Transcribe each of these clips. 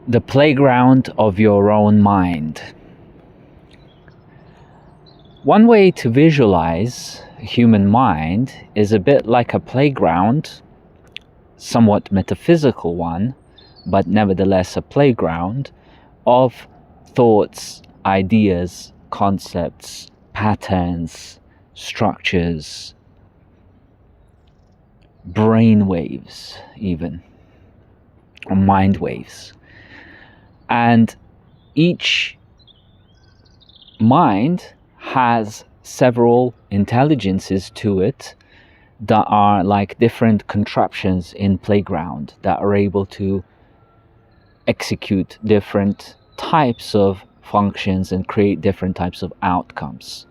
The playground of your own mind. One way to visualize a human mind is a bit like a playground, somewhat metaphysical one, but nevertheless a playground of thoughts, ideas, concepts, patterns, structures, brain waves even, or mind waves. And each mind has several intelligences to it that are like different contraptions in playground that are able to execute different types of functions and create different types of outcomes.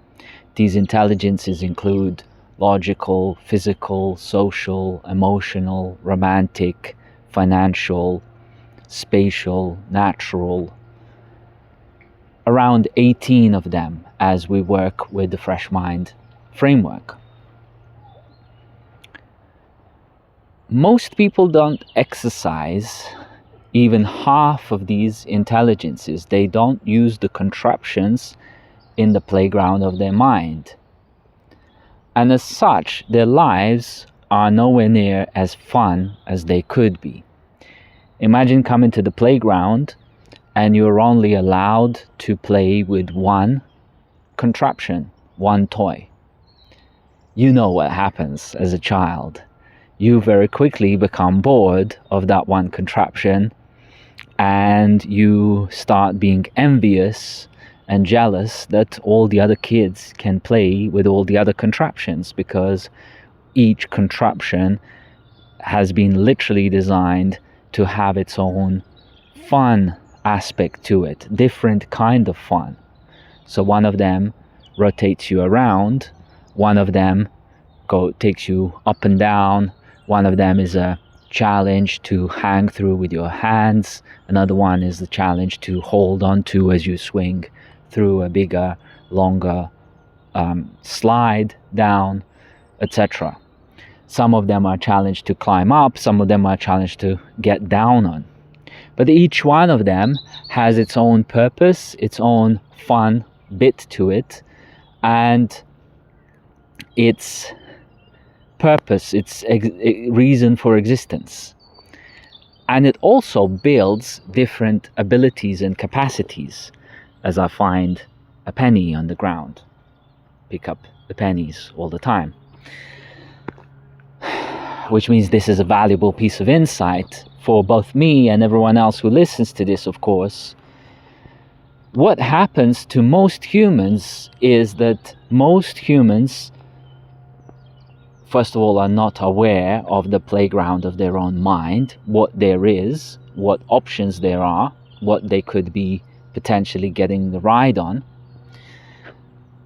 These intelligences include logical, physical, social, emotional, romantic, financial, spatial, natural, around 18 of them as we work with the Fresh Mind framework. Most people don't exercise even half of these intelligences. They don't use the contraptions in the playground of their mind. And as such, their lives are nowhere near as fun as they could be. Imagine coming to the playground and you're only allowed to play with one contraption, one toy. You know what happens as a child. You very quickly become bored of that one contraption and you start being envious and jealous that all the other kids can play with all the other contraptions, because each contraption has been literally designed to have its own fun aspect to it, different kind of fun. So one of them rotates you around, one of them takes you up and down, one of them is a challenge to hang through with your hands, another one is the challenge to hold on to as you swing through a bigger, longer slide down, etc. Some of them are challenged to climb up, some of them are challenged to get down on. But each one of them has its own purpose, its own fun bit to it, and its purpose, its reason for existence. And it also builds different abilities and capacities, as I find a penny on the ground. Pick up the pennies all the time. Which means this is a valuable piece of insight for both me and everyone else who listens to this, of course. What happens to most humans is that most humans, first of all, are not aware of the playground of their own mind, what there is, what options there are, what they could be potentially getting the ride on.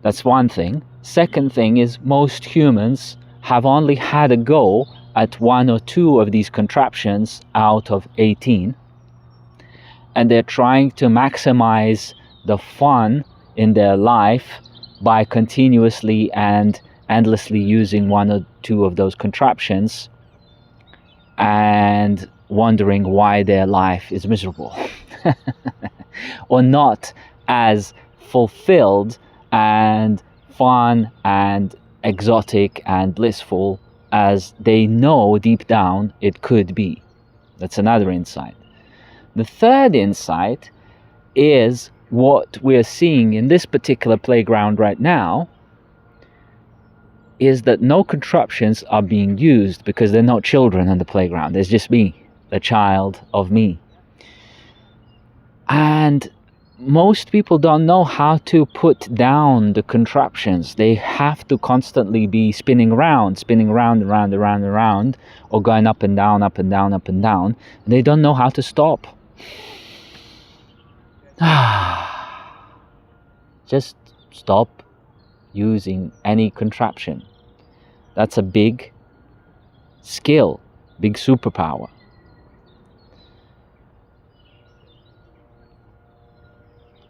That's one thing. Second thing is most humans have only had a go at one or two of these contraptions out of 18, and they're trying to maximize the fun in their life by continuously and endlessly using one or two of those contraptions and wondering why their life is miserable or not as fulfilled and fun and exotic and blissful as they know deep down it could be. That's another insight. The third insight is what we're seeing in this particular playground right now is that no contraptions are being used because they're not children on the playground. There's just me, the child of me. And most people don't know how to put down the contraptions. They have to constantly be spinning around, around, or going up and down, up and down, up and down. And they don't know how to stop. Just stop using any contraption. That's a big skill, big superpower.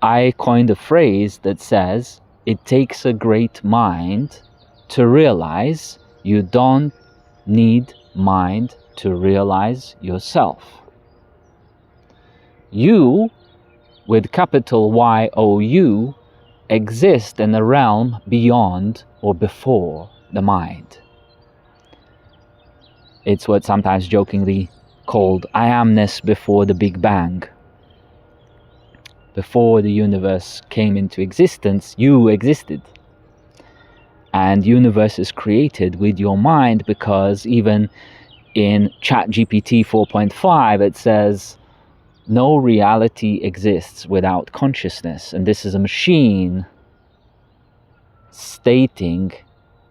I coined a phrase that says, it takes a great mind to realize you don't need mind to realize yourself. You, with capital Y-O-U, exist in a realm beyond or before the mind. It's what's sometimes jokingly called I amness before the Big Bang. Before the universe came into existence, you existed. And universe is created with your mind, because even in ChatGPT 4.5 it says no reality exists without consciousness. And this is a machine stating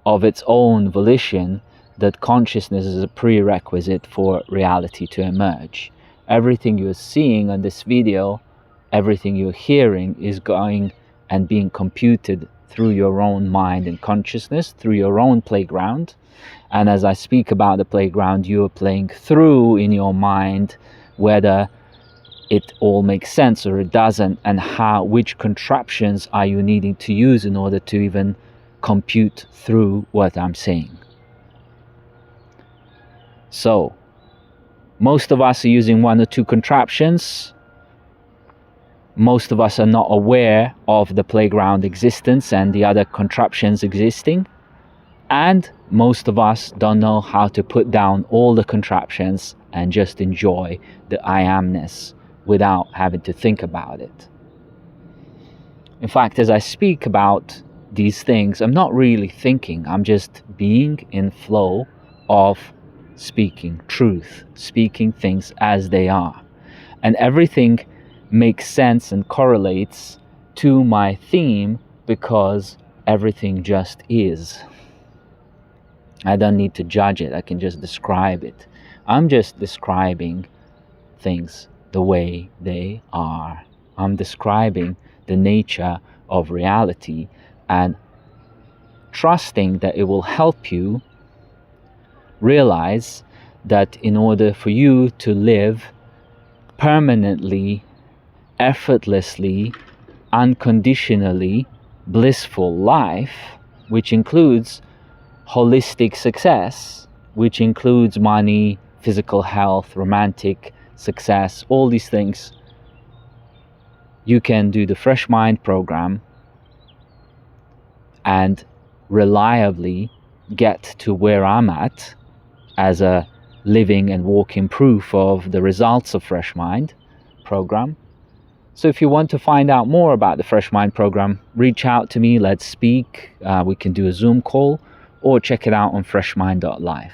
of its own volition that consciousness is a prerequisite for reality to emerge. Everything you're seeing on this video, everything you're hearing is going and being computed through your own mind and consciousness, through your own playground. And as I speak about the playground, you're playing through in your mind whether it all makes sense or it doesn't, and which contraptions are you needing to use in order to even compute through what I'm saying. So, most of us are using one or two contraptions. Most of us are not aware of the playground existence and the other contraptions existing. And most of us don't know how to put down all the contraptions and just enjoy the I amness without having to think about it. In fact, as I speak about these things, I'm not really thinking. I'm just being in flow of speaking truth, speaking things as they are. And everything makes sense and correlates to my theme because everything just is. I don't need to judge it. I can just describe it. I'm just describing things the way they are. I'm describing the nature of reality and trusting that it will help you realize that in order for you to live permanently, effortlessly, unconditionally blissful life, which includes holistic success, which includes money, physical health, romantic success, all these things, you can do the Fresh Mind program and reliably get to where I'm at as a living and walking proof of the results of Fresh Mind program. So if you want to find out more about the Fresh Mind program, reach out to me, let's speak. We can do a Zoom call or check it out on freshmind.life.